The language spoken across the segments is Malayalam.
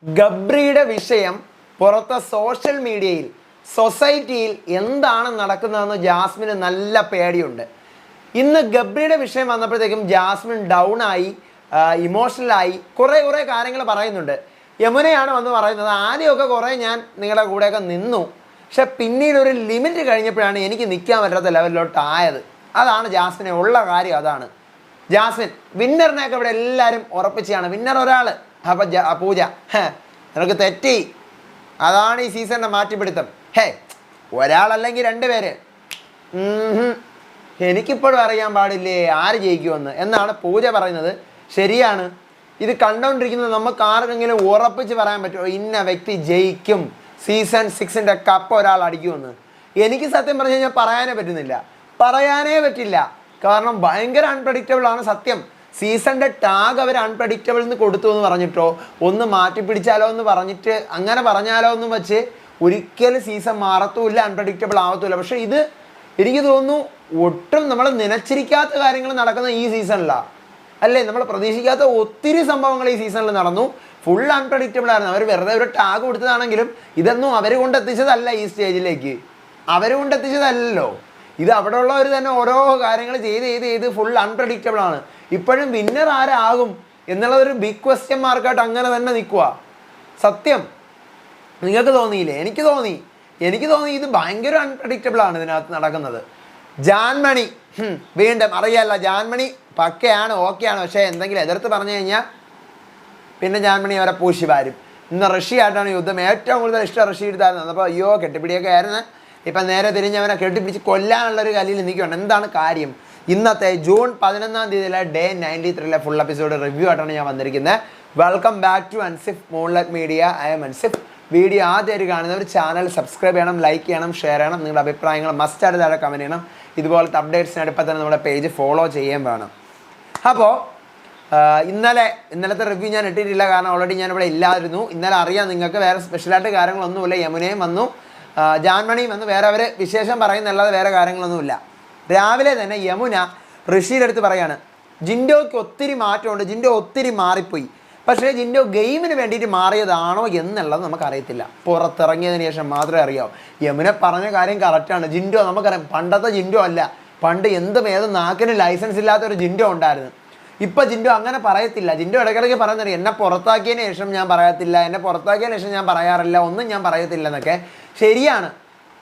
ഗബ്രിയുടെ വിഷയം പുറത്തെ സോഷ്യൽ മീഡിയയിൽ സൊസൈറ്റിയിൽ എന്താണ് നടക്കുന്നതെന്ന് ജാസ്മിന് നല്ല പേടിയുണ്ട്. ഇന്ന് ഗബ്രിയുടെ വിഷയം വന്നപ്പോഴത്തേക്കും ജാസ്മിൻ ഡൗൺ ആയി, ഇമോഷണലായി, കുറേ കാര്യങ്ങൾ പറയുന്നുണ്ട്. യമുനയാണ് വന്ന് പറയുന്നത്, ആദ്യമൊക്കെ കുറേ ഞാൻ നിങ്ങളുടെ കൂടെയൊക്കെ നിന്നു, പക്ഷെ പിന്നീട് ഒരു ലിമിറ്റ് കഴിഞ്ഞപ്പോഴാണ് എനിക്ക് നിൽക്കാൻ പറ്റാത്ത ലെവലിലോട്ട് ആയത്. അതാണ് ജാസ്മിനെ ഉള്ള കാര്യം. അതാണ് ജാസ്മിൻ വിന്നറിനെയൊക്കെ ഇവിടെ എല്ലാവരും ഉറപ്പിച്ചാണ്. വിന്നർ ഒരാൾ. അപ്പം പൂജ നിനക്ക് തെറ്റി, അതാണ് ഈ സീസണിൻ്റെ മാറ്റിപ്പിടുത്തം. ഒരാളല്ലെങ്കിൽ രണ്ടുപേര്. എനിക്കിപ്പോഴും അറിയാൻ പാടില്ലേ ആര് ജയിക്കുമെന്ന് എന്നാണ് പൂജ പറയുന്നത്. ശരിയാണ്. ഇത് കണ്ടുകൊണ്ടിരിക്കുന്നത് നമുക്ക് ആർക്കെങ്കിലും ഉറപ്പിച്ച് പറയാൻ പറ്റുമോ ഇന്ന വ്യക്തി ജയിക്കും, സീസൺ 6ൻ്റെ കപ്പ് ഒരാൾ അടിക്കുമെന്ന്? എനിക്ക് സത്യം പറഞ്ഞു കഴിഞ്ഞാൽ പറയാനേ പറ്റില്ല. കാരണം ഭയങ്കര അൺപ്രഡിക്റ്റബിൾ ആണ് സത്യം. സീസണിൻ്റെ ടാഗ് അവർ അൺപ്രഡിക്റ്റബിൾ എന്ന് കൊടുത്തു എന്ന് പറഞ്ഞിട്ടോ, ഒന്ന് മാറ്റി പിടിച്ചാലോ എന്ന് പറഞ്ഞിട്ട് അങ്ങനെ പറഞ്ഞാലോ എന്ന് വെച്ച് ഒരിക്കലും സീസൺ മാറത്തുമില്ല, അൺപ്രഡിക്റ്റബിൾ ആവത്തുമില്ല. പക്ഷേ ഇത് എനിക്ക് തോന്നുന്നു ഒട്ടും നമ്മൾ നനച്ചിരിക്കാത്ത കാര്യങ്ങൾ നടക്കുന്ന ഈ സീസണിലാണ്, അല്ലേ? നമ്മൾ പ്രതീക്ഷിക്കാത്ത ഒത്തിരി സംഭവങ്ങൾ ഈ സീസണിൽ നടന്നു. ഫുൾ അൺപ്രഡിക്റ്റബിൾ ആയിരുന്നു. അവർ വെറുതെ ഒരു ടാഗ് കൊടുത്തതാണെങ്കിലും ഇതൊന്നും അവർ കൊണ്ടെത്തിച്ചതല്ല. ഈ സ്റ്റേജിലേക്ക് അവർ കൊണ്ടെത്തിച്ചതല്ലല്ലോ. ഇത് അവിടെ ഉള്ളവർ തന്നെ ഓരോ കാര്യങ്ങൾ ചെയ്ത് ഫുൾ അൺപ്രഡിക്റ്റബിൾ ആണ്. ഇപ്പോഴും വിന്നർ ആരാകും എന്നുള്ളതൊരു ബിഗ് ക്വസ്റ്റ്യൻ മാർക്കായിട്ട് അങ്ങനെ തന്നെ നിൽക്കുക. സത്യം നിങ്ങൾക്ക് തോന്നിയില്ലേ? എനിക്ക് തോന്നി ഇത് ഭയങ്കര അൺപ്രഡിക്റ്റബിൾ ആണ് ഇതിനകത്ത് നടക്കുന്നത്. ജാൻമണി വീണ്ടും അറിയാമല്ല, ജാൻമണി പക്കയാണ്, ഓക്കെയാണ്. പക്ഷേ എന്തെങ്കിലും എതിർത്ത് പറഞ്ഞു കഴിഞ്ഞാൽ പിന്നെ ജാൻമണി അവരെ പൂശി വാരും. ഇന്ന് റഷ്യയായിട്ടാണ് യുദ്ധം. ഏറ്റവും കൂടുതൽ ഇഷ്ടം റഷ്യ എടുത്തായിരുന്നു. അപ്പോൾ അയ്യോ കെട്ടിപ്പിടിയൊക്കെ ആയിരുന്നു. ഇപ്പം നേരെ തിരിഞ്ഞവനെ കെട്ടിപ്പിടിച്ച് കൊല്ലാനുള്ളൊരു കലിയിൽ നിൽക്കുകയാണ്. എന്താണ് കാര്യം? ഇന്നത്തെ ജൂൺ 11-ാം തീയതിയിലെ ഡേ 93-ലെ ഫുൾ എപ്പിസോഡ് റിവ്യൂ ആയിട്ടാണ് ഞാൻ വന്നിരിക്കുന്നത്. Welcome back to Ansif Moonlight Media. I am Ansif. Video ആദ്യമായിട്ട് കാണുന്നവർ ചാനൽ സബ്സ്ക്രൈബ് ചെയ്യണം, ലൈക്ക് ചെയ്യണം, ഷെയർ ചെയ്യണം. നിങ്ങളുടെ അഭിപ്രായങ്ങൾ മസ്റ്റായിട്ട് താഴെ കമൻറ്റ് ചെയ്യണം. ഇതുപോലത്തെ അപ്ഡേറ്റ്സിന് ഇപ്പം തന്നെ നമ്മുടെ പേജ് ഫോളോ ചെയ്യാൻ വേണം. അപ്പോൾ ഇന്നലത്തെ റിവ്യൂ ഞാൻ ഇട്ടിട്ടില്ല, കാരണം ഓൾറെഡി ഞാനിവിടെ ഇല്ലായിരുന്നു. ഇന്നലെ അറിയാം നിങ്ങൾക്ക്, വേറെ സ്പെഷ്യലായിട്ട് കാര്യങ്ങളൊന്നുമില്ല. യമുനയും വന്നു, ജാൻമണിയും വന്നു, വേറെ അവർ വിശേഷം പറയുന്നല്ലാതെ വേറെ കാര്യങ്ങളൊന്നുമില്ല. രാവിലെ തന്നെ യമുന ഋഷിയുടെ അടുത്ത് പറയാണ്, ജിൻഡോയ്ക്ക് ഒത്തിരി മാറ്റമുണ്ട്, ജിൻഡോ ഒത്തിരി മാറിപ്പോയി. പക്ഷേ ജിൻഡോ ഗെയിമിന് വേണ്ടിയിട്ട് മാറിയതാണോ എന്നുള്ളത് നമുക്കറിയത്തില്ല. പുറത്തിറങ്ങിയതിന് ശേഷം മാത്രമേ അറിയാവൂ. യമുന പറഞ്ഞ കാര്യം കറക്റ്റാണ്. ജിൻഡോ നമുക്കറിയാം പണ്ടത്തെ ജിൻഡോ അല്ല. പണ്ട് എന്തും ഏതും നാക്കിന് ലൈസൻസ് ഇല്ലാത്തൊരു ജിൻഡോ ഉണ്ടായിരുന്നു. ഇപ്പം ജിൻഡോ അങ്ങനെ പറയത്തില്ല. ജിൻഡോ ഇടയ്ക്കിടയ്ക്ക് പറയുന്നത് എന്നെ പുറത്താക്കിയതിന് ശേഷം ഞാൻ പറയത്തില്ല, എന്നെ പുറത്താക്കിയതിന് ശേഷം ഞാൻ പറയാറില്ല, ഒന്നും ഞാൻ പറയത്തില്ല എന്നൊക്കെ. ശരിയാണ്.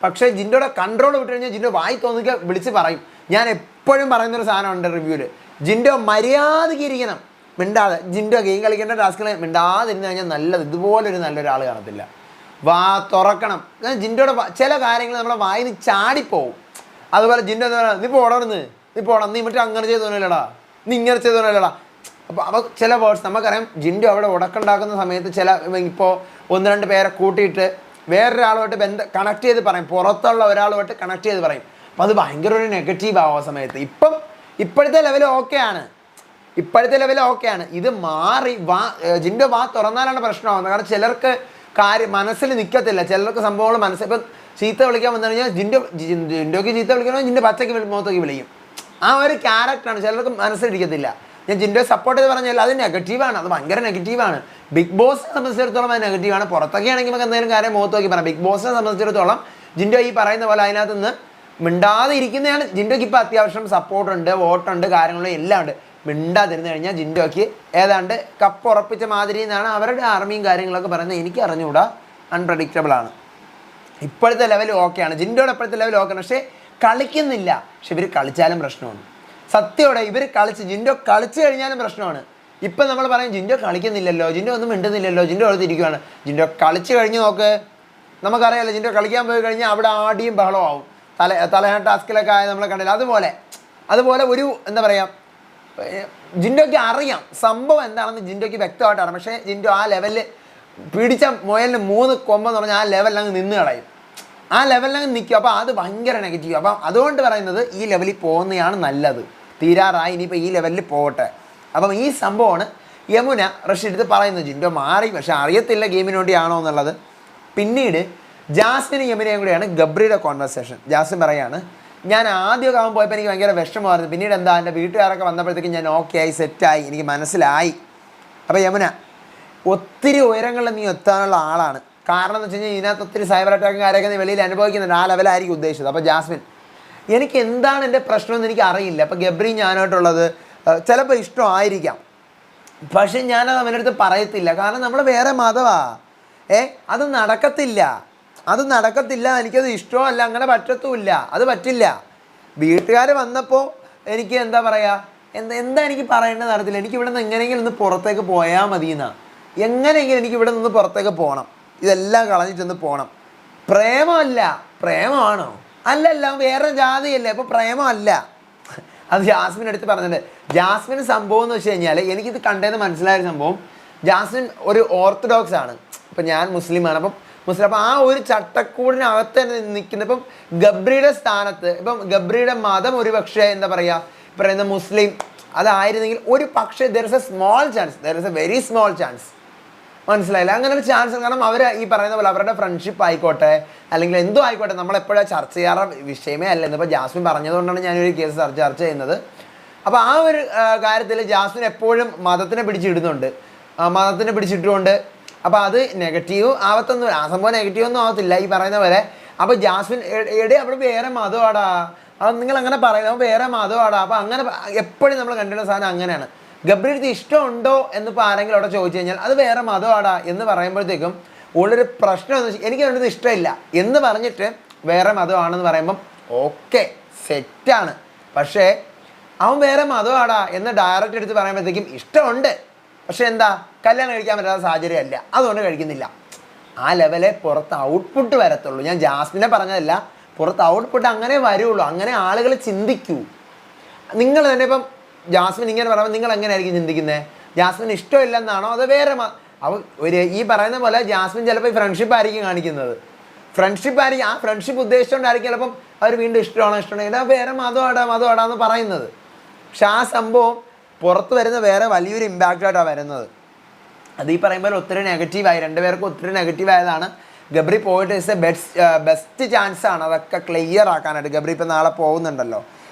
പക്ഷേ ജിൻഡോയുടെ കൺട്രോൾ വിട്ട് കഴിഞ്ഞാൽ ജിൻഡോ വായി തോന്നിക്കുക വിളിച്ച് പറയും. ഞാൻ എപ്പോഴും പറയുന്നൊരു സാധനമുണ്ട് റിവ്യൂവിൽ, ജിൻഡോ മര്യാദയ്ക്ക് ഇരിക്കണം, മിണ്ടാതെ. ജിൻഡോ ഗെയിം കളിക്കേണ്ട ടാസ്കിൽ മിണ്ടാതിരുന്ന് കഴിഞ്ഞാൽ നല്ലത്. ഇതുപോലൊരു നല്ലൊരാൾ കാണത്തില്ല. വാ തുറക്കണം. ജിൻഡോയുടെ ചില കാര്യങ്ങൾ നമ്മളെ വായിന് ചാടിപ്പോവും. അതുപോലെ ജിൻഡോ എന്താ പറയുക, നീ പോടന്ന്, നീ പോടാ, നീ മറ്റേ അങ്ങനെ ചെയ്തോന്നല്ലടാ, നീ ഇങ്ങനെ ചെയ്തോന്നല്ലടാ. അപ്പോൾ ചില വേർഡ്സ് നമുക്കറിയാം. ജിൻഡോ അവിടെ ഉടക്കുണ്ടാക്കുന്ന സമയത്ത് ചില ഇപ്പോൾ 1-2 പേരെ കൂട്ടിയിട്ട് വേറൊരാളുമായിട്ട് കണക്ട് ചെയ്ത് പറയും, പുറത്തുള്ള ഒരാളുമായിട്ട് കണക്ട് ചെയ്ത് പറയും. അപ്പം അത് ഭയങ്കര ഒരു നെഗറ്റീവ് ആവും ആ സമയത്ത്. ഇപ്പോഴത്തെ ലെവൽ ഓക്കെയാണ്. ഇത് മാറി ജിൻഡോ വാ തുറന്നാലാണ് പ്രശ്നമാകുന്നത്. കാരണം ചിലർക്ക് മനസ്സിൽ നിൽക്കത്തില്ല, ചിലർക്ക് സംഭവങ്ങൾ ഇപ്പം ചീത്ത വിളിക്കാൻ വന്നു കഴിഞ്ഞാൽ ജിൻഡോയ്ക്ക് ചീത്ത വിളിക്കണമെങ്കിൽ ജിൻഡോ പച്ചയ്ക്ക് മുഖത്തേക്ക് വിളിക്കും. ആ ഒരു ക്യാരക്ടറാണ്. ചിലർക്ക് മനസ്സിലിരിക്കത്തില്ല. ഞാൻ ജിൻഡോയെ സപ്പോർട്ട് ചെയ്ത് പറഞ്ഞാൽ അത് നെഗറ്റീവാണ്, അത് ഭയങ്കര നെഗറ്റീവാണ്. ബിഗ് ബോസിനെ സംബന്ധിച്ചിടത്തോളം അത് നെഗറ്റീവാണ്. പുറത്തൊക്കെ ആണെങ്കിൽ നമുക്ക് എന്തെങ്കിലും കാര്യം മുഖത്ത് നോക്കി പറയാം. ബിഗ് ബോസിനെ സംബന്ധിച്ചിടത്തോളം ജിൻഡോ ഈ പറയുന്ന പോലെ അതിനകത്ത് നിന്ന് മിണ്ടാതെ ഇരിക്കുന്നതാണ്. ജിൻഡോയ്ക്ക് ഇപ്പോൾ അത്യാവശ്യം സപ്പോർട്ടുണ്ട്, വോട്ടുണ്ട്, കാര്യങ്ങളും എല്ലാം ഉണ്ട്. മിണ്ടാതിരുന്ന് കഴിഞ്ഞാൽ ജിൻഡോയ്ക്ക് ഏതാണ്ട് കപ്പ് ഉറപ്പിച്ച മാതിരി എന്നാണ് അവരുടെ ആർമിയും കാര്യങ്ങളൊക്കെ പറയുന്നത്. എനിക്ക് അറിഞ്ഞുകൂടാ, അൺപ്രഡിക്റ്റബിളാണ്. ഇപ്പോഴത്തെ ലെവൽ ഓക്കെയാണ്, ജിൻഡോയുടെ ഇപ്പോഴത്തെ ലെവൽ ഓക്കെയാണ്. പക്ഷേ കളിക്കുന്നില്ല. പക്ഷെ ഇവർ കളിച്ചാലും പ്രശ്നമാണ്. സത്യയോടെ ഇവർ ജിൻഡോ കളിച്ചു കഴിഞ്ഞാലും പ്രശ്നമാണ്. ഇപ്പം നമ്മൾ പറയും ജിൻഡോ കളിക്കുന്നില്ലല്ലോ, ജിൻഡോ ഒന്നും മിണ്ടുന്നില്ലല്ലോ, ജിൻഡോ എടുത്തിരിക്കുകയാണ്. ജിൻഡോ കളിച്ച് കഴിഞ്ഞ് നോക്ക്, നമുക്കറിയാമല്ലോ. ജിൻഡോ കളിക്കാൻ പോയി കഴിഞ്ഞാൽ അവിടെ ആടിയും ബഹളമാവും. തലയാ ടാസ്കിലൊക്കെ ആയത് നമ്മളെ കണ്ടില്ല. അതുപോലെ ഒരു എന്താ പറയുക, ജിൻഡോയ്ക്ക് അറിയാം സംഭവം എന്താണെന്ന്. ജിൻഡോയ്ക്ക് വ്യക്തമായിട്ട് അറിയാം. പക്ഷേ ജിൻഡോ ആ ലെവലിൽ പിടിച്ച മുയലിന് 3 കൊമ്പെന്ന് പറഞ്ഞാൽ ആ ലെവലിലങ്ങ് നിന്ന് കളയും. ആ ലെവലിലങ്ങ് നിൽക്കും. അപ്പോൾ അത് ഭയങ്കര നെഗറ്റീവ്. അപ്പം അതുകൊണ്ട് പറയുന്നത് ഈ ലെവലിൽ പോകുന്നതാണ് നല്ലത്. തീരാറായി, ഇനിയിപ്പോൾ ഈ ലെവലിൽ പോകട്ടെ. അപ്പം ഈ സംഭവമാണ് യമുന ഋഷി എടുത്ത് പറയുന്നത്. ജിൻഡോ മാറി, പക്ഷെ അറിയത്തില്ല ഗെയിമിന് വേണ്ടിയാണോ എന്നുള്ളത്. പിന്നീട് ജാസ്മിനും യമുനയും കൂടെയാണ് ഗബ്രിയുടെ കോൺവെർസേഷൻ. ജാസ്മിൻ പറയാണ്, ഞാൻ ആദ്യമൊക്കെ ആകുമ്പോൾ പോയപ്പോൾ എനിക്ക് ഭയങ്കര വിഷമമായിരുന്നു. പിന്നീട് എന്താ എൻ്റെ വീട്ടുകാരൊക്കെ വന്നപ്പോഴത്തേക്കും ഞാൻ ഓക്കെ ആയി, സെറ്റായി, എനിക്ക് മനസ്സിലായി. അപ്പോൾ യമുന, ഒത്തിരി ഉയരങ്ങളിൽ നീ എത്താനുള്ള ആളാണ്. കാരണം എന്ന് വെച്ച് കഴിഞ്ഞാൽ ഇതിനകത്ത് ഒത്തിരി സൈബർ അറ്റാക്കും കാര്യമൊക്കെ നീ വെളിയിൽ അനുഭവിക്കുന്നുണ്ട്. ആ ലെവലായിരിക്കും ഉദ്ദേശിച്ചത്. അപ്പോൾ ജാസ്മിൻ, എനിക്ക് എന്താണ് എൻ്റെ പ്രശ്നമെന്ന് എനിക്ക് അറിയില്ല. അപ്പോൾ ഗബ്രി ഞാനായിട്ടുള്ളത് ചിലപ്പോൾ ഇഷ്ടമായിരിക്കാം, പക്ഷെ ഞാനത് അവൻ്റെ അടുത്ത് പറയത്തില്ല. കാരണം നമ്മൾ വേറെ മതമാണ്. അത് നടക്കത്തില്ല, അത് നടക്കത്തില്ല. എനിക്കത് ഇഷ്ടമല്ല, അങ്ങനെ പറ്റത്തുമില്ല, അത് പറ്റില്ല. വീട്ടുകാർ വന്നപ്പോൾ എനിക്ക് എന്താ പറയുക, എന്താ എനിക്ക് പറയേണ്ടത് അറിയത്തില്ല. എനിക്ക് ഇവിടെ നിന്ന് എങ്ങനെയെങ്കിലും ഒന്ന് പുറത്തേക്ക് പോയാൽ മതി എന്നാണ്. എങ്ങനെയെങ്കിലും എനിക്ക് ഇവിടെ നിന്ന് പുറത്തേക്ക് പോകണം, ഇതെല്ലാം കളഞ്ഞിട്ടൊന്ന് പോകണം. പ്രേമമല്ല, പ്രേമമാണോ? അല്ലല്ല, വേറെ ജാതിയല്ലേ, അപ്പോൾ പ്രേമമല്ല. അത് ജാസ്മിൻ എടുത്ത് പറഞ്ഞിട്ടുണ്ട്. ജാസ്മിൻ സംഭവം എന്ന് വെച്ച് കഴിഞ്ഞാൽ എനിക്കിത് കണ്ടതെന്ന് മനസ്സിലായ സംഭവം, ജാസ്മിൻ ഒരു ഓർത്തഡോക്സ് ആണ്. ഇപ്പം ഞാൻ മുസ്ലിമാണ്. അപ്പം അപ്പോൾ ആ ഒരു ചട്ടക്കൂടിനകത്ത് തന്നെ നിൽക്കുന്ന ഇപ്പം ഗബ്രിയുടെ സ്ഥാനത്ത്, ഇപ്പം ഗബ്രിയുടെ മതം ഒരു പക്ഷേ എന്താ പറയുന്ന മുസ്ലിം അതായിരുന്നെങ്കിൽ ഒരു പക്ഷേ there is A small chance, there is A very small chance. മനസ്സിലായില്ല? അങ്ങനെ ഒരു ചാൻസ്. കാരണം അവർ ഈ പറയുന്ന പോലെ അവരുടെ ഫ്രണ്ട്ഷിപ്പ് ആയിക്കോട്ടെ അല്ലെങ്കിൽ എന്തോ ആയിക്കോട്ടെ, നമ്മളെപ്പോഴും ചർച്ച ചെയ്യാറ വിഷയമേ അല്ല. ഇന്നിപ്പോൾ ജാസ്മിൻ പറഞ്ഞതുകൊണ്ടാണ് ഞാനൊരു കേസ് ചർച്ച ചെയ്യുന്നത്. അപ്പോൾ ആ ഒരു കാര്യത്തിൽ ജാസ്മിൻ എപ്പോഴും മതത്തിനെ പിടിച്ചിടുന്നുണ്ട്, മതത്തിനെ പിടിച്ചിട്ടുകൊണ്ട്. അപ്പോൾ അത് നെഗറ്റീവ് ആവത്തൊന്നും, ആ സംഭവം നെഗറ്റീവൊന്നും ആവത്തില്ല ഈ പറയുന്ന പോലെ. അപ്പോൾ ജാസ്മിൻ അവിടെ വേറെ മതമാടാ, അത് നിങ്ങൾ അങ്ങനെ പറയുന്നത് വേറെ മതമാടാ. അപ്പോൾ അങ്ങനെ എപ്പോഴും നമ്മൾ കണ്ടിരുന്ന സാധനം അങ്ങനെയാണ്. ഗബ്രിയുടെ ഇഷ്ടമുണ്ടോ എന്നിപ്പോൾ ആരെങ്കിലും അവിടെ ചോദിച്ചു കഴിഞ്ഞാൽ അത് വേറെ മതമാടാ എന്ന് പറയുമ്പോഴത്തേക്കും ഉള്ളൊരു പ്രശ്നം എന്ന് വെച്ചാൽ എനിക്ക് വേണ്ടത് ഇഷ്ടമില്ല എന്ന് പറഞ്ഞിട്ട് വേറെ മതമാണെന്ന് പറയുമ്പം ഓക്കെ സെറ്റാണ്. പക്ഷേ അവൻ വേറെ മതമാടാ എന്ന് ഡയറക്റ്റ് എടുത്ത് പറയുമ്പോഴത്തേക്കും ഇഷ്ടമുണ്ട്, പക്ഷെ എന്താ കല്യാണം കഴിക്കാൻ പറ്റാത്ത സാഹചര്യം അല്ല, അതുകൊണ്ട് കഴിക്കുന്നില്ല. ആ ലെവലെ പുറത്ത് ഔട്ട്പുട്ട് വരത്തുള്ളൂ. ഞാൻ ജാസ്മിനെ പറഞ്ഞതല്ല, പുറത്ത് ഔട്ട്പുട്ട് അങ്ങനെ വരുള്ളൂ, അങ്ങനെ ആളുകൾ ചിന്തിക്കൂ. നിങ്ങൾ തന്നെ ഇപ്പം ജാസ്മിൻ ഇങ്ങനെ പറയുമ്പോൾ നിങ്ങൾ എങ്ങനെയായിരിക്കും ചിന്തിക്കുന്നത്? ജാസ്മിൻ ഇഷ്ടമില്ലെന്നാണോ അതോ വേറെ ഒരു ഈ പറയുന്ന പോലെ ജാസ്മിൻ ചിലപ്പോൾ ഫ്രണ്ട്ഷിപ്പ് ആയിരിക്കും കാണിക്കുന്നത്, ഫ്രണ്ട്ഷിപ്പ് ആയിരിക്കും. ആ ഫ്രണ്ട്ഷിപ്പ് ഉദ്ദേശിച്ചുകൊണ്ടായിരിക്കും ചിലപ്പം അവർ വീണ്ടും ഇഷ്ടമാണെങ്കിൽ വേറെ മതമാടാന്ന് പറയുന്നത്. പക്ഷെ ആ സംഭവം പുറത്ത് വരുന്ന വേറെ വലിയൊരു ഇമ്പാക്റ്റായിട്ടാണ് വരുന്നത്. അത് ഈ പറയുമ്പോൾ ഒത്തിരി നെഗറ്റീവായി, രണ്ടുപേർക്കും ഒത്തിരി നെഗറ്റീവായതാണ്. ഗബ്രി പോയിട്ട് ഇസ് എ ബെസ്റ്റ് ചാൻസാണ് അതൊക്കെ ക്ലിയർ ആക്കാനായിട്ട്. ഗബ്രി ഇപ്പം നാളെ പോകുന്നുണ്ടല്ലോ.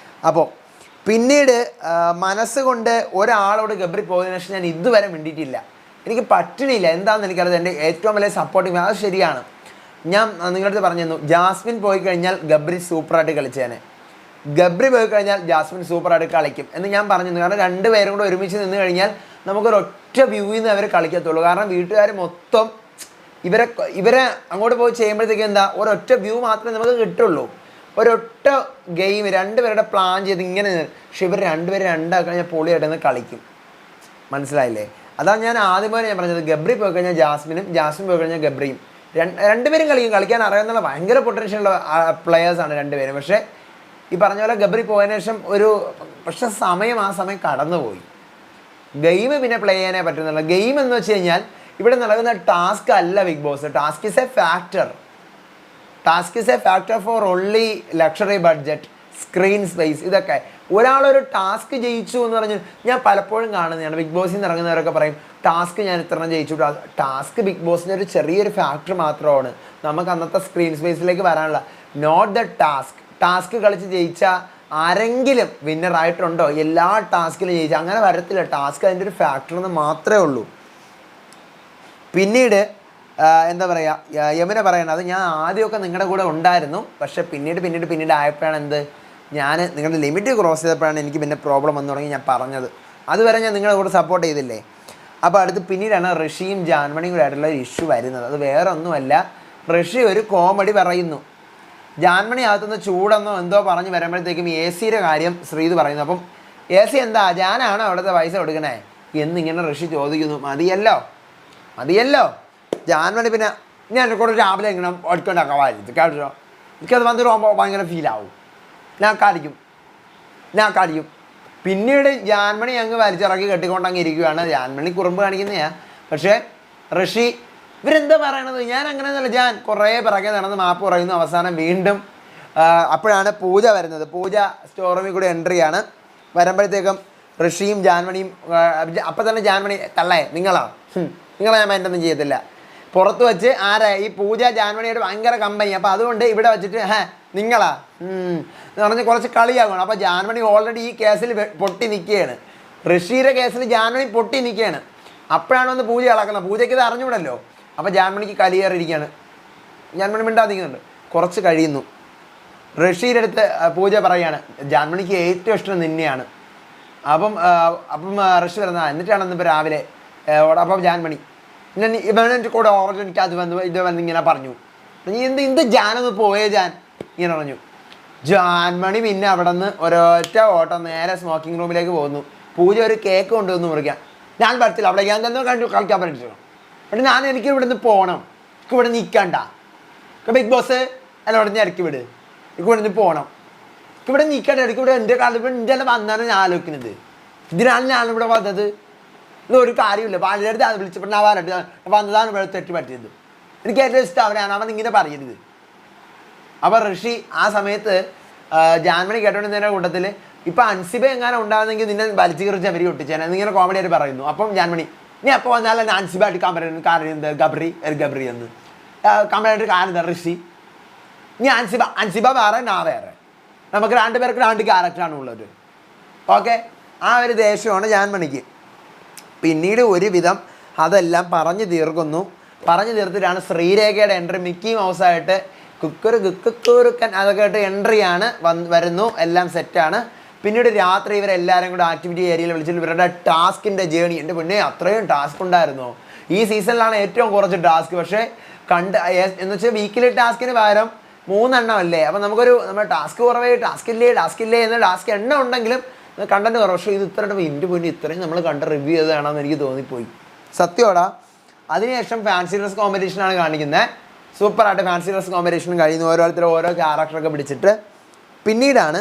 അപ്പോൾ പിന്നീട് മനസ്സുകൊണ്ട് ഒരാളോട് ഗബ്രി പോയതിനു ശേഷം ഞാൻ ഇതുവരെ മിണ്ടിയിട്ടില്ല. എനിക്ക് പറ്റണില്ല, എന്താണെന്ന് എനിക്കറിയാം. എൻ്റെ ഏറ്റവും വലിയ സപ്പോർട്ടിങ് അത് ശരിയാണ്. ഞാൻ നിങ്ങളുടെ അടുത്ത് പറഞ്ഞിരുന്നു, ജാസ്മിൻ പോയി കഴിഞ്ഞാൽ ഗബ്രി സൂപ്പറായിട്ട് കളിച്ചേനെ, ഗബ്രി പോയി കഴിഞ്ഞാൽ ജാസ്മിൻ സൂപ്പറായിട്ട് കളിക്കും എന്ന് ഞാൻ പറഞ്ഞിരുന്നു. കാരണം രണ്ടുപേരും കൂടെ ഒരുമിച്ച് നിന്ന് കഴിഞ്ഞാൽ നമുക്കൊരൊറ്റ വ്യൂവിൽ നിന്ന് അവർ കളിക്കത്തുള്ളൂ. കാരണം വീട്ടുകാർ മൊത്തം ഇവരെ അങ്ങോട്ട് പോയി ചെയ്യുമ്പോഴത്തേക്കും എന്താ ഒരൊറ്റ വ്യൂ മാത്രമേ നമുക്ക് കിട്ടുള്ളൂ. ഒരൊറ്റ ഗെയിം രണ്ടുപേരുടെ പ്ലാൻ ചെയ്ത് ഇങ്ങനെ, പക്ഷെ ഇവർ രണ്ടുപേരും രണ്ടാക്കി കഴിഞ്ഞാൽ പൊളിയായിട്ടൊന്ന് കളിക്കും. മനസ്സിലായില്ലേ? അതാണ് ഞാൻ ആദ്യമേ ഞാൻ പറഞ്ഞത്. ഗബ്രി പോയി കഴിഞ്ഞാൽ ജാസ്മിനും, ജാസ്മിൻ പോയി കഴിഞ്ഞാൽ ഗബ്രിയും രണ്ടുപേരും കളിക്കാൻ അറിയാവുന്ന ഭയങ്കര പൊട്ടൻഷ്യലുള്ള പ്ലെയേഴ്സാണ് രണ്ടുപേരും. പക്ഷേ ഈ പറഞ്ഞ പോലെ ഗബ്രി പോയതിനു ശേഷം പക്ഷെ ആ സമയം കടന്നുപോയി. ഗെയിം പിന്നെ പ്ലേ ചെയ്യാനേ പറ്റുന്നില്ല. ഗെയിം എന്ന് വെച്ച് കഴിഞ്ഞാൽ ഇവിടെ നടക്കുന്ന ടാസ്ക് അല്ല Bigg Boss. Task is a factor for only luxury budget, screen space. ഇതൊക്കെ ഒരാളൊരു ടാസ്ക് ജയിച്ചു എന്ന് പറഞ്ഞ് ഞാൻ പലപ്പോഴും കാണുന്നതാണ്. ബിഗ് ബോസിൽ നിന്ന് ഇറങ്ങുന്നവരൊക്കെ പറയും ടാസ്ക് ഞാൻ ഇത്രണ്ണം ജയിച്ചു. ടാസ്ക് ബിഗ് ബോസിൻ്റെ ഒരു ചെറിയൊരു ഫാക്ടർ മാത്രമാണ് നമുക്ക് അന്നത്തെ സ്ക്രീൻ സ്പേസിലേക്ക് വരാനുള്ള, നോട്ട് ദ ടാസ്ക് കളിച്ച് ജയിച്ച ആരെങ്കിലും വിന്നറായിട്ടുണ്ടോ? എല്ലാ ടാസ്കിലും ജയിച്ച അങ്ങനെ വരത്തില്ല. ടാസ്ക് അതിൻ്റെ ഒരു ഫാക്ടർ എന്ന് മാത്രമേ ഉള്ളൂ. പിന്നീട് എന്താ പറയുക, യമുന പറയണത് ഞാൻ ആദ്യമൊക്കെ നിങ്ങളുടെ കൂടെ ഉണ്ടായിരുന്നു, പക്ഷേ പിന്നീട് ആയപ്പോഴാണ് ഞാൻ നിങ്ങളുടെ ലിമിറ്റ് ക്രോസ് ചെയ്തപ്പോഴാണ് എനിക്ക് പിന്നെ പ്രോബ്ലം വന്നു തുടങ്ങി ഞാൻ പറഞ്ഞത്. അതുവരെ ഞാൻ നിങ്ങളുടെ കൂടെ സപ്പോർട്ട് ചെയ്തില്ലേ. അപ്പോൾ അടുത്ത് പിന്നീടാണ് ഋഷിയും ജാൻമണിയും കൂടെ ആയിട്ടുള്ള ഒരു ഇഷ്യൂ വരുന്നത്. അത് വേറെ ഒന്നുമല്ല, ഋഷി ഒരു കോമഡി പറയുന്നു, ജാൻമണി അകത്തുനിന്ന് ചൂടെന്നോ എന്തോ പറഞ്ഞ് വരുമ്പോഴത്തേക്കും എ സിയുടെ കാര്യം ശ്രീത് പറയുന്നു. അപ്പം എ സി എന്താ ജാനാണോ അവിടുത്തെ പൈസ കൊടുക്കണേ എന്നിങ്ങനെ ഋഷി ചോദിക്കുന്നു. മതിയല്ലോ ജാൻമണി പിന്നെ ഞാൻ കൂടെ രാവിലെ ഇങ്ങനെ ഒടുക്കൊണ്ടാക്കാമായിരുന്നു കേട്ടോ, എനിക്കത് വന്നിട്ട് പോകുമ്പോൾ ഭയങ്കര ഫീലാവും, ഞാൻ കാണിക്കും. പിന്നീട് ജാൻമണി അങ്ങ് വലിച്ചിറക്കി കെട്ടിക്കൊണ്ടങ്ങ് ഇരിക്കുകയാണ്. ജാൻമണി കുറുമ്പ് കാണിക്കുന്നതാ. പക്ഷേ ഋഷി ഇവരെന്താ പറയണത്, ഞാൻ അങ്ങനെയൊന്നുമല്ല, ഞാൻ കുറേ പിറകെ നടന്ന് മാപ്പ് പറയുന്നു. അവസാനം വീണ്ടും അപ്പോഴാണ് പൂജ വരുന്നത്. പൂജ സ്റ്റോർ റൂമിൽ കൂടെ എൻട്രിയാണ്. വരുമ്പോഴത്തേക്കും ഋഷിയും ജാൻമണിയും അപ്പം തന്നെ ജാൻമണി തള്ളേ നിങ്ങളെ ഞാൻ മൈൻഡൊന്നും ചെയ്യത്തില്ല. പുറത്ത് വെച്ച് ഈ പൂജ ജാൻമണിയായിട്ട് ഭയങ്കര കമ്പനി. അപ്പോൾ അതുകൊണ്ട് ഇവിടെ വെച്ചിട്ട് നിങ്ങളാ എന്ന് പറഞ്ഞ് കുറച്ച് കളിയാകണം. അപ്പോൾ ജാൻമണി ഓൾറെഡി ഈ കേസിൽ പൊട്ടി നിൽക്കുകയാണ്. ഋഷിയുടെ കേസിൽ ജാൻമണി പൊട്ടി നിൽക്കുകയാണ്. അപ്പോഴാണ് വന്ന് പൂജ ഇളക്കുന്നത്. പൂജയ്ക്ക് ഇത് അറിഞ്ഞൂടല്ലോ. അപ്പോൾ ജാൻമണിക്ക് കലിയേറിയിരിക്കുകയാണ്. ജാൻമണി മിണ്ടാതിരിക്കുന്നുണ്ട്. കുറച്ച് കഴിയുന്നു. ഋഷിയുടെ അടുത്ത് പൂജ പറയുകയാണ്, ജാൻമണിക്ക് ഏറ്റവും ഇഷ്ടം നിന്നെയാണ്. അപ്പം ഋഷി വരുന്ന എന്നിട്ടാണ് ഇപ്പോൾ രാവിലെ. അപ്പം ജാൻമണി ഇവനെ കൂടെ ഓർഡർ എനിക്ക് അത് വന്ന് ഇങ്ങനെ പറഞ്ഞു, നീ എന്ത് ജാനൊന്ന് പോയേ ജാൻ ഇങ്ങനെ പറഞ്ഞു. ജാൻമണി പിന്നെ അവിടെ നിന്ന് ഒരൊറ്റ ഓട്ടം നേരെ സ്മോക്കിംഗ് റൂമിലേക്ക് പോകുന്നു. പൂജ ഒരു കേക്ക് കൊണ്ടുവന്ന് മുറിക്കാൻ. ഞാൻ പറ്റത്തില്ല, അവിടെ ഞാൻ തന്നെ കണ്ടു കളിക്കാൻ പറ്റില്ല. എന്നിട്ട് എനിക്ക് ഇവിടെ നിന്ന് പോകണം, എനിക്ക് ഇവിടെ നിൽക്കണ്ട. ബിഗ് ബോസ് അല്ല ഇവിടെ നിന്ന് ഇറക്കി വിട്, എനിക്ക് ഇവിടെ നിന്ന് പോകണം, എനിക്ക് ഇവിടെ നിൽക്കണ്ട. എനിക്ക് ഇവിടെ എൻ്റെ കാലത്ത് എൻ്റെ എല്ലാം വന്നാണ് ഞാൻ ആലോചിക്കുന്നത്. ഇതിനാണ് ഞാനിവിടെ വന്നത്. ഇതൊരു കാര്യമില്ല. പലരുടെ അത് വിളിച്ചപ്പോൾ ഞാൻ വന്നതാണ് ഇവിടെ തെറ്റ് പറ്റിയത്. എനിക്ക് ഏറ്റവും ഇഷ്ടം അവനാണ്, അവൻ ഇങ്ങനെ പറയരുത്. അപ്പോൾ ഋഷി ആ സമയത്ത് ജാൻമണി കേട്ടോണ്ടിരുന്നതിൻ്റെ കൂട്ടത്തിൽ ഇപ്പം അൻസിബ എങ്ങാനും ഉണ്ടാകുന്നെങ്കിൽ നിന്നെ വലിച്ചു കയറിച്ച് അവർ ഒട്ടിച്ചേനെ എന്നിങ്ങനെ കോമഡി ആയിട്ട് പറയുന്നു. അപ്പം ജാൻമണി നീ അപ്പോൾ വന്നാലും അൻസിബായിട്ട് കമ്പനി കാരണം എന്ത് ഗബ്രി എന്ന് കമ്പനിയായിട്ട് കാരണം എന്താ ഋഷി? നീ അൻസിബ വേറെ ഞാൻ വേറെ, നമുക്ക് രണ്ടുപേർക്ക് രണ്ട് ക്യാരക്ടറാണ് ഉള്ളത്. ഓക്കെ, ആ ഒരു ദേഷ്യമാണ് ജാൻമണിക്ക്. പിന്നീട് ഒരുവിധം അതെല്ലാം പറഞ്ഞു തീർക്കുന്നു. പറഞ്ഞു തീർത്തിട്ടാണ് ശ്രീരേഖയുടെ എൻട്രി. മിക്കി മൗസായിട്ട് കുക്കുറുക്കൻ അതൊക്കെ ആയിട്ട് എൻട്രിയാണ് വരുന്നു. എല്ലാം സെറ്റാണ്. പിന്നീട് രാത്രി ഇവരെല്ലാവരും കൂടെ ആക്ടിവിറ്റി ഏരിയയിൽ വിളിച്ചിട്ട് ഇവരുടെ ടാസ്കിൻ്റെ ജേണി, എൻ്റെ മുന്നേ അത്രയും ടാസ്ക് ഉണ്ടായിരുന്നോ? ഈ സീസണിലാണ് ഏറ്റവും കുറച്ച് ടാസ്ക്. പക്ഷേ എന്ന് വെച്ചാൽ വീക്കിലി ടാസ്കിന് പകരം 3 എണ്ണം അല്ലേ. അപ്പം നമ്മുടെ ടാസ്ക് കുറവേ, ടാസ്ക് ഇല്ലേ എന്ന ടാസ്ക് എണ്ണം ഉണ്ടെങ്കിലും കണ്ടന്റ് കുറവ്. പക്ഷേ ഇത് ഇത്രയും എൻ്റെ മുന്നേ ഇത്രയും നമ്മൾ കണ്ട റിവ്യൂ ചെയ്തതാണെന്ന് എനിക്ക് തോന്നിപ്പോയി. സത്യോടാ. അതിനുശേഷം ഫാൻസി ഡ്രസ് കോമ്പറ്റീഷനാണ് കാണിക്കുന്നത്. സൂപ്പറായിട്ട് ഫാൻസി ഡ്രസ് കോമ്പറ്റീഷൻ കഴിയുന്നു. ഓരോരുത്തരും ഓരോ ക്യാരക്ടറൊക്കെ പിടിച്ചിട്ട് പിന്നീടാണ്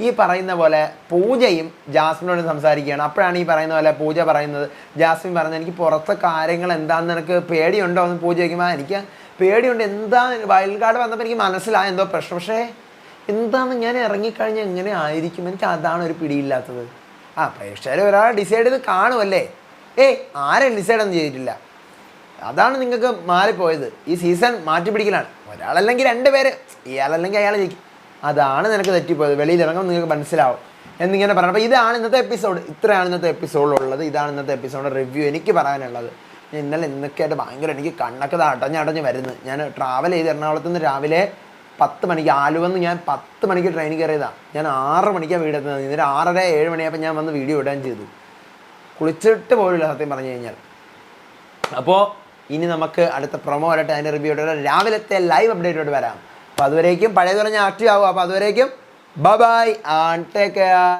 ഈ പറയുന്ന പോലെ പൂജയും ജാസ്മിനോട് സംസാരിക്കുകയാണ്. അപ്പോഴാണ് ഈ പറയുന്ന പോലെ പൂജ പറയുന്നത്, ജാസ്മിൻ പറയുന്നത് എനിക്ക് പുറത്തെ കാര്യങ്ങൾ എന്താണെന്ന് നിനക്ക് പേടിയുണ്ടോ എന്ന് പൂജ വയ്ക്കുമ്പോൾ എനിക്ക് പേടിയുണ്ട്. എന്താണ് വൈൽഡ് കാർഡ് വന്നപ്പോൾ എനിക്ക് മനസ്സിലായ എന്തോ പ്രശ്നം, പക്ഷേ എന്താണ് ഞാൻ ഇറങ്ങിക്കഴിഞ്ഞാൽ എങ്ങനെ ആയിരിക്കും, എനിക്ക് അതാണ് ഒരു പിടിയില്ലാത്തത്. പ്രേക്ഷകർ ഒരാൾ ഡിസൈഡ് ചെയ്ത് കാണുമല്ലേ. ആരും ഡിസൈഡൊന്നും ചെയ്തിട്ടില്ല. അതാണ് നിങ്ങൾക്ക് മാറിപ്പോയത്. ഈ സീസൺ മാറ്റി പിടിക്കലാണ്. ഒരാളല്ലെങ്കിൽ 2 പേര്, ഇയാളല്ലെങ്കിൽ അയാൾ ജയിക്കും. അതാണ് നിനക്ക് തെറ്റിപ്പോയത്. വെളിയിൽ ഇറങ്ങുമ്പോൾ നിങ്ങൾക്ക് മനസ്സിലാവും എന്നിങ്ങനെ പറയണം. അപ്പോൾ ഇതാണ് ഇന്നത്തെ എപ്പിസോഡ്. ഇത്രയാണ് ഇന്നത്തെ എപ്പിസോഡിലുള്ളത്. ഇതാണ് ഇന്നത്തെ എപ്പിസോഡിൻ്റെ റിവ്യൂ എനിക്ക് പറയാനുള്ളത്. ഞാൻ ഇന്നൊക്കെയായിട്ട് ഭയങ്കര എനിക്ക് കണ്ണൊക്കെ അടഞ്ഞ് വരുന്നു. ഞാൻ ട്രാവൽ ചെയ്ത് എറണാകുളത്ത് നിന്ന് രാവിലെ 10 മണിക്ക് ആലുവന്ന് ഞാൻ 10 മണിക്ക് ട്രെയിൻ കയറിയതാണ്. ഞാൻ 6 മണിക്കാണ് വീടെത്തുന്നത്. ഇന്നലെ 6:30 7 മണിയായപ്പോൾ ഞാൻ വന്ന് വീഡിയോ ഇടാൻ ചെയ്തു. കുളിച്ചിട്ട് പോലില്ല സത്യം പറഞ്ഞു കഴിഞ്ഞാൽ. അപ്പോൾ ഇനി നമുക്ക് അടുത്ത പ്രൊമോ വരട്ടെ, അതിൻ്റെ റിവ്യൂ ഇട്ട് രാവിലത്തെ ലൈവ് അപ്ഡേറ്റോട്ട് വരാം. അപ്പോൾ അതുവരേക്കും പഴയതുപോലെ ഞാൻ ആക്റ്റീവ് ആവും. അപ്പോൾ അതുവരേക്കും ബൈ ആൻഡ് ടേക്ക് കെയർ.